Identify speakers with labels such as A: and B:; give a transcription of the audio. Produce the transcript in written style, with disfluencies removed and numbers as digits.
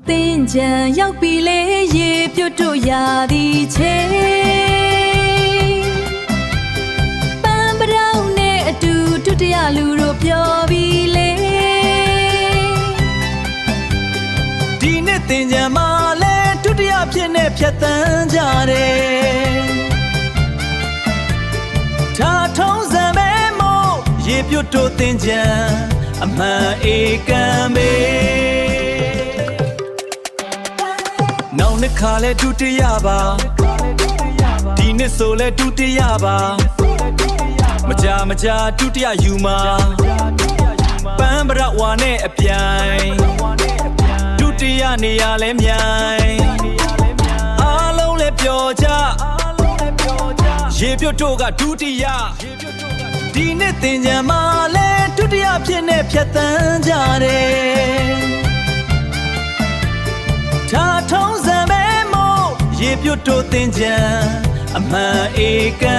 A: သင်္ကြန်ရောက်ပြီလေရေပြုတ်တို့ရာသည်ချေပန်းပရောင်းနဲ့အတူဒုတိယလူတို့ပြောပြီလေ
B: ဒီနှစ်သင်္ကြန်မှာလဲဒုတိယဖြစ်နေဖြတ်တန်းကြတယ်ဒါထုံးစံပဲမို့ရေပြုတ်တို့သင်္ကြန်အမှန်ဧကံပဲနောက်နှစ်ခါလဲဒုတိယပါဒီနှစ်ဆိုလဲဒုတိယပါမကြဒုတိယယူမှာပန်းပရဝါနဲ့အပြိုင်ဒုတိယနေရာလဲမြိုင်အားလုံးလဲပျော်ကြရေပြုတ်တို့ကဒုတိယဒီနှစ်သင်္ကြန်မှာလဲဒုတိယဖြစ်နေဖြတ်တန်းကြတယ်ဒါထုံးစံပဲမို့ရေပြုတ်တို့သင်္ကြန်အမှန်ဧကံ